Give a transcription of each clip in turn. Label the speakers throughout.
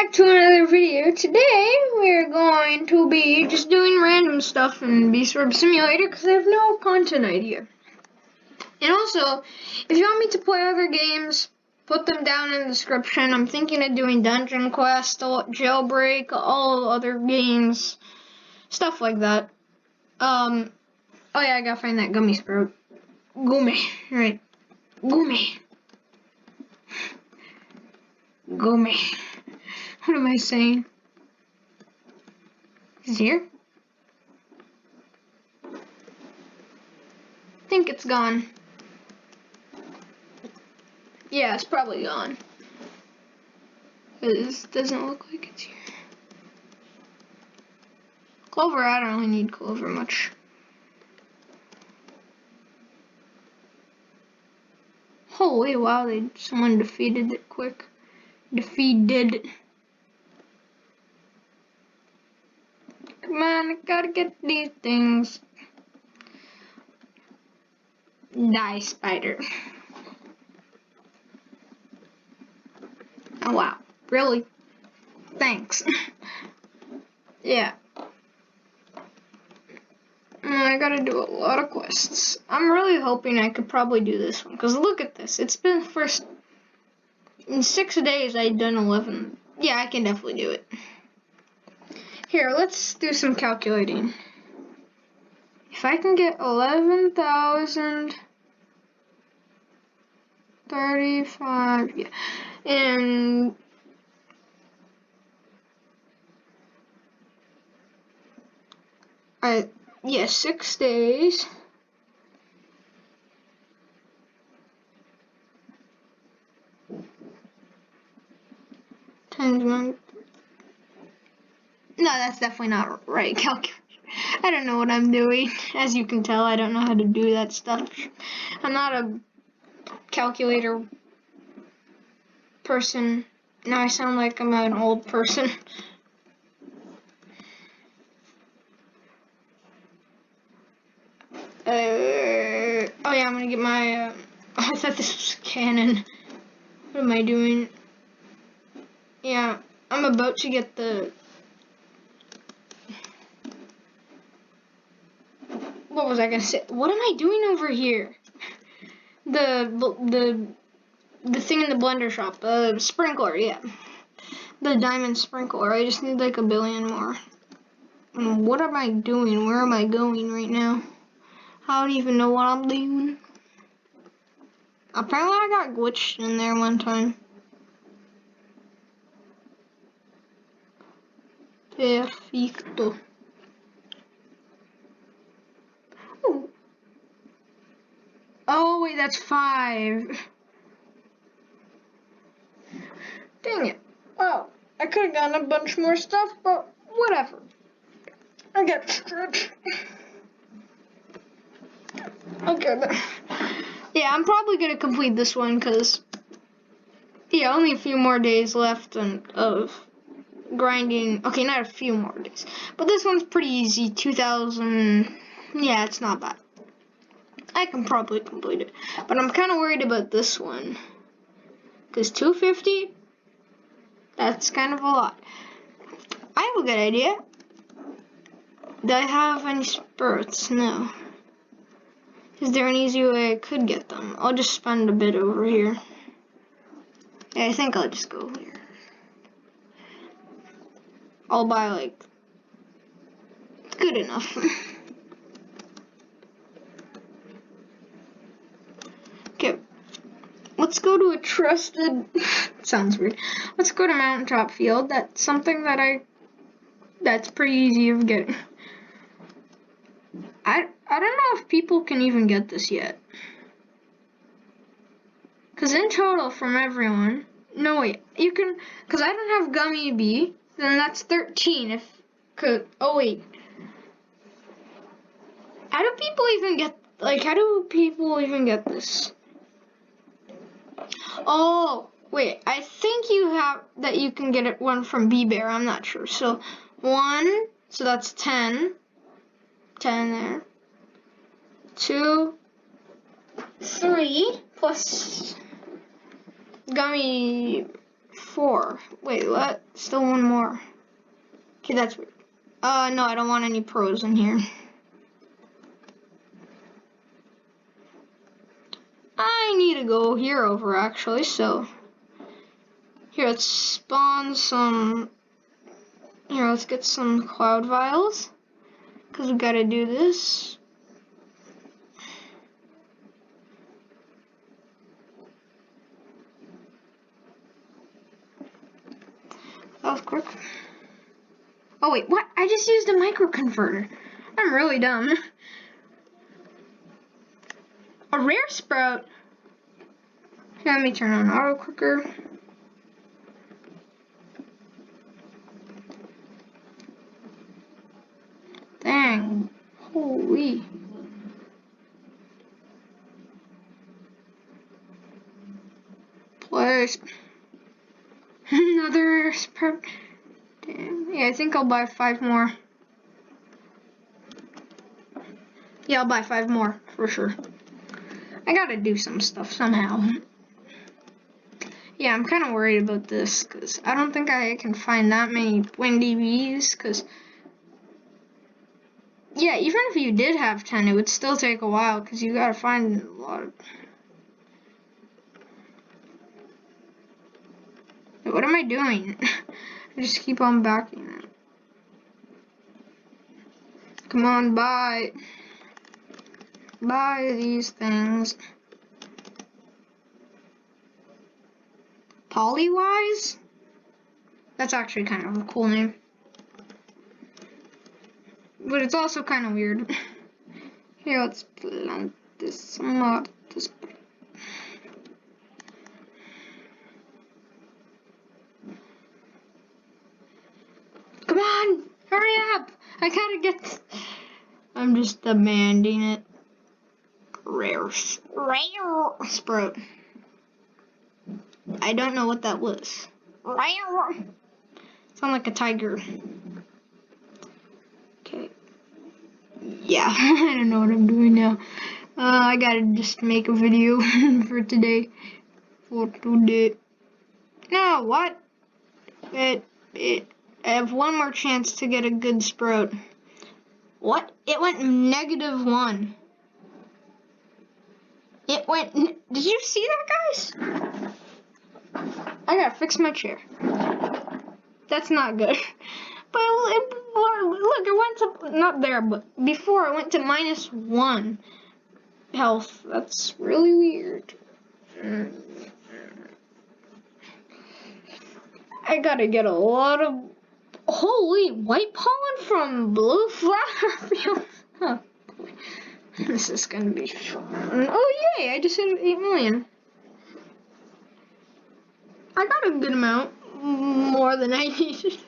Speaker 1: back to another video. Today we're going to be just doing random stuff in Beast Web Simulator because I have no content idea. And also, if you want me to play other games, put them down in the description. I'm thinking of doing Dungeon Quest, Jailbreak, all other games, stuff like that. Oh yeah, I gotta find that gummy sprout. Gummy, right? Gummy. Gummy. What am I saying? Is it here? I think it's gone. Yeah, it's probably gone. This doesn't look like it's here. Clover, I don't really need clover much. Holy wow, someone defeated it quick. Defeated it. Come on, I gotta get these things. Die, spider. Oh wow, really? Thanks. Yeah. I gotta do a lot of quests. I'm really hoping I could probably do this one, because look at this. It's been in 6 days I've done 11. Yeah, I can definitely do it. Here, let's do some calculating. If I can get 11,035, yeah, and yeah, 6 days. Times 1. No, that's definitely not right calculation. I don't know what I'm doing. As you can tell, I don't know how to do that stuff. I'm not a calculator person. Now I sound like I'm an old person. Oh yeah, I'm gonna get my, I thought this was a cannon. What am I doing? Yeah, I'm about to get the, what was I gonna say? What am I doing over here? The thing in the blender shop, the sprinkler, yeah. The diamond sprinkler, I just need like 1 billion more. And what am I doing? Where am I going right now? I don't even know what I'm doing. Apparently I got glitched in there one time. Perfecto. Ooh. Oh wait, that's 5. Dang it. Oh, I could have gotten a bunch more stuff, but whatever. I got stretched. Okay, but yeah, I'm probably gonna complete this one because yeah, only a few more days left of grinding. Okay, not a few more days, but this one's pretty easy. 2,000. Yeah, it's not bad. I can probably complete it, but I'm kind of worried about this one because 250. That's kind of a lot. I have a good idea. Do I have any spurts? No. Is there an easy way I could get them? I'll just spend a bit over here. Yeah, I think I'll just go here. I'll buy like, good enough. Okay, let's go to a trusted, sounds weird. Let's go to Mountaintop Field. That's something that's pretty easy of getting. I don't know if people can even get this yet. Because in total from everyone, no wait, you can, because I don't have Gummy Bee, then that's 13 oh wait. How do people even get this? Oh, wait, I think you can get it one from B-Bear, I'm not sure. So 1, so that's 10 there. 2, 3 plus Gummy 4. Wait, what? Still one more. Okay, that's weird. No, I don't want any pros in here. I need to go here over, actually, so... Here, let's spawn some... Here, let's get some cloud vials. Because we gotta do this. That was quick. Oh wait, what? I just used a microconverter. I'm really dumb. A rare sprout. Here, let me turn on auto clicker. Dang. Holy. Place. Another rare sprout. Damn. Yeah, I think I'll buy 5 more. Yeah, I'll buy 5 more, for sure. I gotta do some stuff somehow. Yeah, I'm kind of worried about this, because I don't think I can find that many windy bees, because... Yeah, even if you did have 10, it would still take a while, because you gotta find a lot of... What am I doing? I just keep on backing it. Come on, buy. Buy these things. Polywise? That's actually kind of a cool name. But it's also kind of weird. Here, let's plant this mod. Come on! Hurry up! I gotta get... I'm just demanding it. Rare sprout. I don't know what that was. Rare. Sound like a tiger. Okay. Yeah, I don't know what I'm doing now. I gotta just make a video for today. No, what? I have one more chance to get a good sprout. What? It went -1. It went... Did you see that, guys? I gotta fix my chair. That's not good. But look, it went to... Not there, but before it went to -1 health. That's really weird. I gotta get a lot of... Holy, white pollen from blue flower fields. Huh. This is gonna be fun. Oh yay, I just hit 8 million. I got a good amount. More than I needed.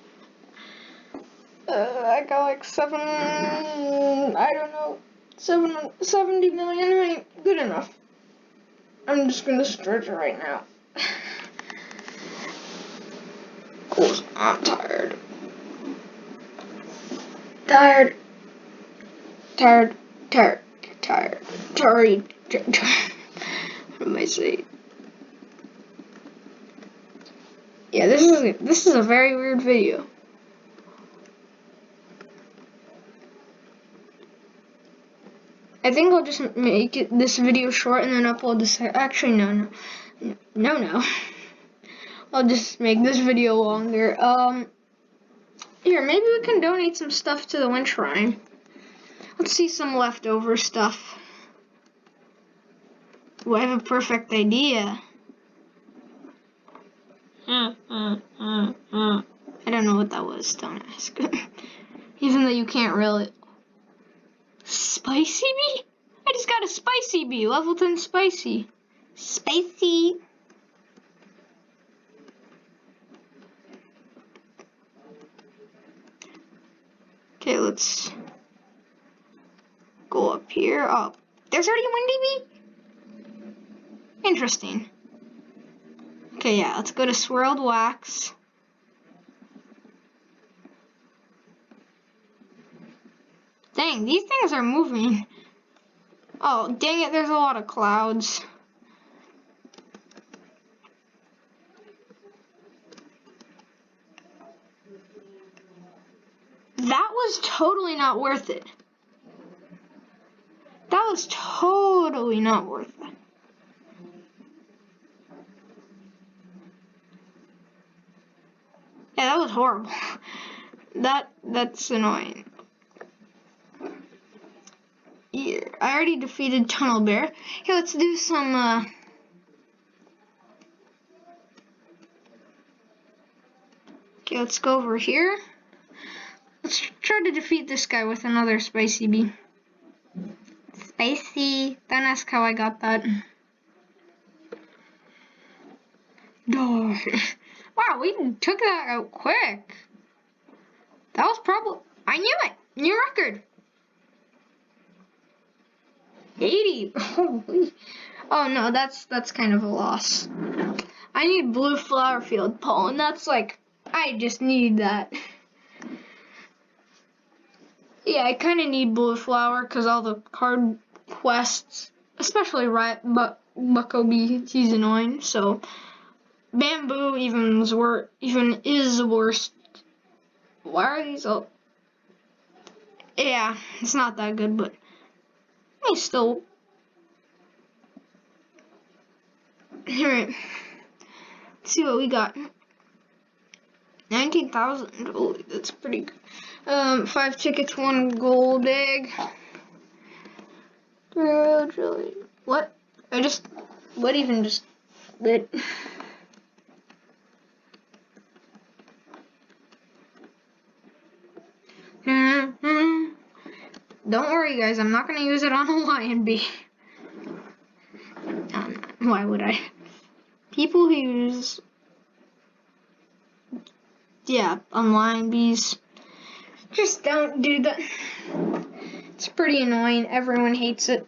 Speaker 1: I got like 70 million. Ain't good enough. I'm just gonna stretch it right now. Cool, I'm tired. Tired. What am I saying? Yeah, this is a very weird video. I think I'll just make this video short and then upload this. Actually, no. I'll just make this video longer. Here, maybe we can donate some stuff to the wind shrine. Let's see some leftover stuff. Ooh, I have a perfect idea. I don't know what that was, don't ask. Even though you can't really. Spicy bee? I just got a spicy bee, level 10 spicy. Spicy. Okay, let's go up here. Oh, there's already a windy bee? Interesting. Okay, yeah, let's go to swirled wax. Dang, these things are moving. Oh, dang it, there's a lot of clouds. was totally not worth it. That was totally not worth it. Yeah, that was horrible. That's annoying. Yeah, I already defeated Tunnel Bear. Okay, let's do some, okay, let's go over here. Let's try to defeat this guy with another spicy bee. Spicy. Don't ask how I got that. Oh. Wow, we took that out quick. That was probably... I knew it! New record! 80! Holy... Oh no, that's kind of a loss. I need blue flower field pollen. That's like... I just need that. Yeah, I kind of need blue flower because all the card quests, especially Bucko Bee, he's annoying. So bamboo even is worse. Why are these all? Yeah, it's not that good, but I still. Alright, let's see what we got. 19,000. Holy, that's pretty good. 5 tickets, 1 gold egg. What? What even just lit? Don't worry, guys. I'm not gonna use it on a lion bee. Why would I? People who use, on lion bees, just don't do that. It's pretty annoying. Everyone hates it.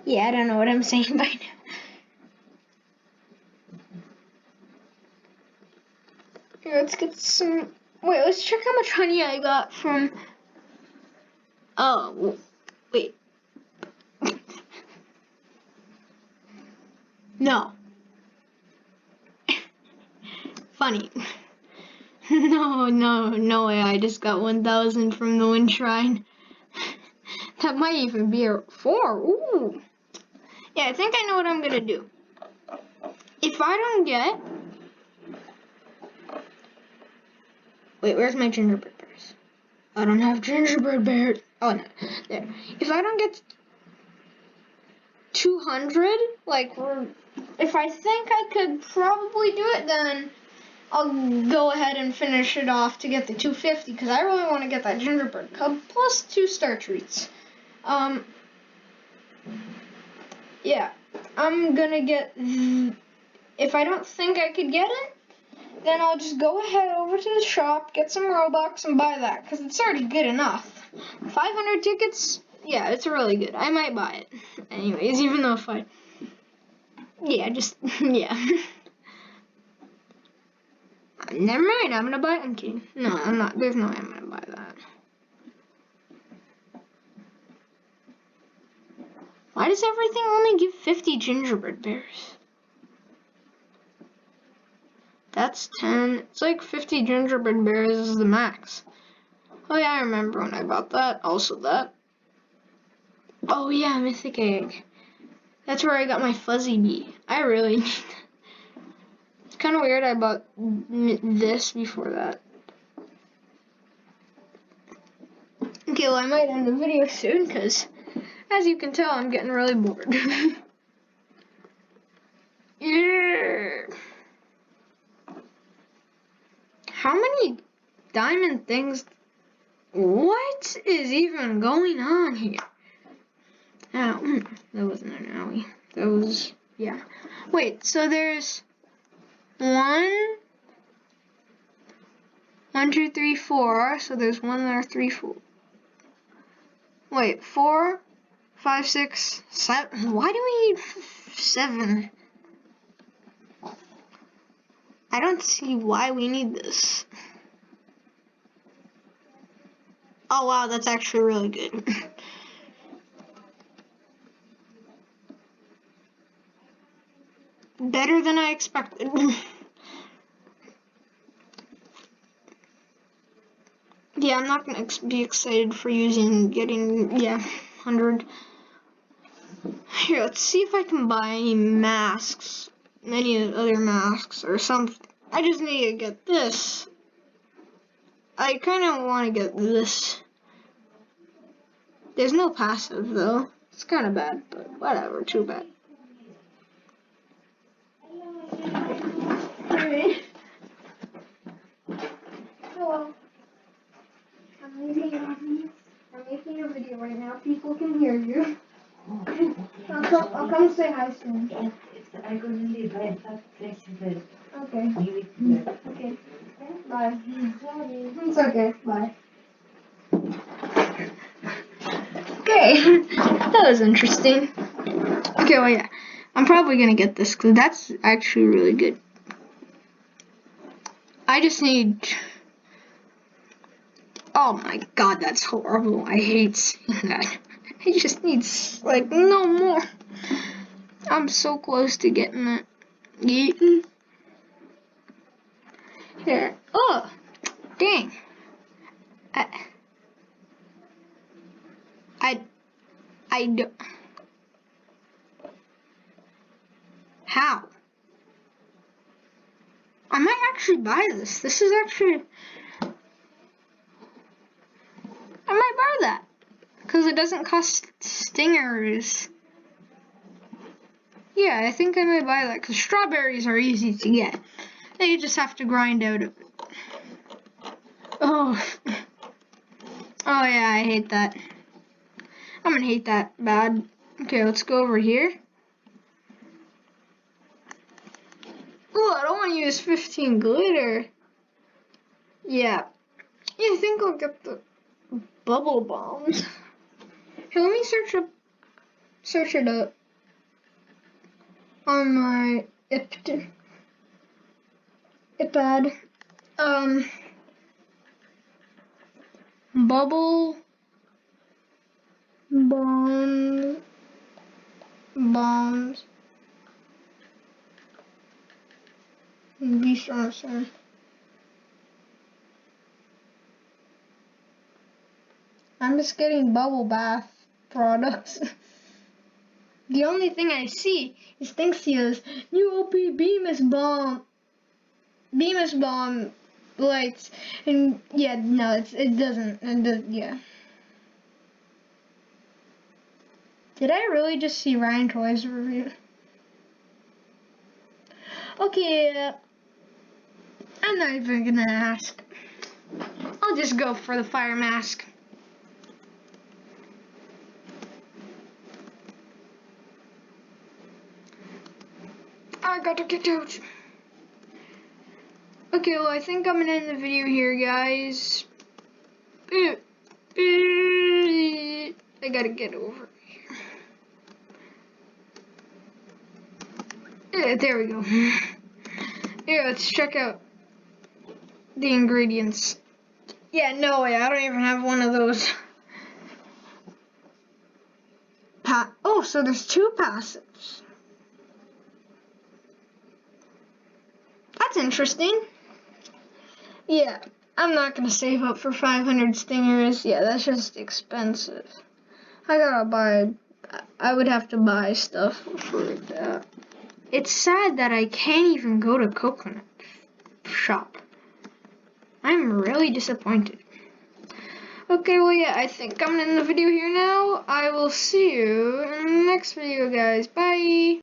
Speaker 1: Yeah, I don't know what I'm saying by now. Here, let's get some. Wait, let's check how much honey I got from. Oh, wait. No. Funny. No way. I just got 1,000 from the wind shrine. That might even be a 4. Ooh. Yeah, I think I know what I'm gonna do. If I don't get... Wait, where's my gingerbread bears? I don't have gingerbread bears. Oh, no. There. If I don't get 200, like, if I think I could probably do it, then I'll go ahead and finish it off to get the 250, because I really want to get that gingerbread cub, plus 2 star treats. Yeah, I'm gonna get, if I don't think I could get it, then I'll just go ahead over to the shop, get some Robux, and buy that, because it's already good enough. 500 tickets, yeah, it's really good. I might buy it. Anyways, even though if I, yeah. Never mind, I'm gonna buy it. I'm kidding. No, I'm not. There's no way I'm gonna buy that. Why does everything only give 50 gingerbread bears? That's 10. It's like 50 gingerbread bears is the max. Oh yeah, I remember when I bought that. Also that. Oh yeah, mythic egg. That's where I got my fuzzy bee. I really need that. It's kind of weird I bought this before that. Okay, well I might end the video soon because, as you can tell, I'm getting really bored. Yeah. How many diamond things? What is even going on here? Ow, that wasn't an owie. That was, yeah. Wait, so there's 1, 2, 3, 4. So there's 1 there, 3, 4. Wait, 4, 5, 6, 7. Why do we need 7? I don't see why we need this. Oh wow, that's actually really good. Better than I expected. Yeah, I'm not gonna be excited for getting 100. Here, let's see if I can buy any masks, any other masks or something. I just need to get this. I kind of want to get this. There's no passive though. It's kind of bad, but whatever, too bad. Alright. Hello. I'm making a video right now. People can hear you. I'll come say hi soon.
Speaker 2: I'm going to leave right after this.
Speaker 1: Okay. Okay. Bye. It's okay. Bye. Okay. That was interesting. Okay, well, yeah. I'm probably gonna get this because that's actually really good. I just need... Oh my god, that's horrible. I hate seeing that. I just need, like, no more. I'm so close to getting it. Eaten. Here. Oh, dang. I don't. How? I might actually buy this. This is actually... I might buy that. Because it doesn't cost stingers. Yeah, I think I might buy that. Because strawberries are easy to get. And you just have to grind out of it. Oh. Oh yeah, I hate that. I'm gonna hate that bad. Okay, let's go over here. Oh, I don't want to use 15 glitter. Yeah. Yeah, I think I'll get the bubble bombs. Hey, let me search it up on my iPad. Bubble bombs. Be sure. I'm just getting bubble bath products. The only thing I see is Thinxia's new OP Bemis Bomb lights, and yeah, no, it doesn't. Yeah. Did I really just see Ryan Toy's review? Okay, I'm not even gonna ask. I'll just go for the fire mask. I gotta get out. Okay, well, I think I'm gonna end the video here, guys. I gotta get over here. Yeah, there we go. Yeah, let's check out the ingredients. Yeah, no way, I don't even have one of those. Oh, so there's 2 passives. That's interesting. Yeah, I'm not gonna save up for 500 stingers. Yeah, that's just expensive. I would have to buy stuff for that. It's sad that I can't even go to Coconut Shop. I'm really disappointed. Okay, well, yeah, I think I'm gonna end the video here now. I will see you in the next video, guys. Bye!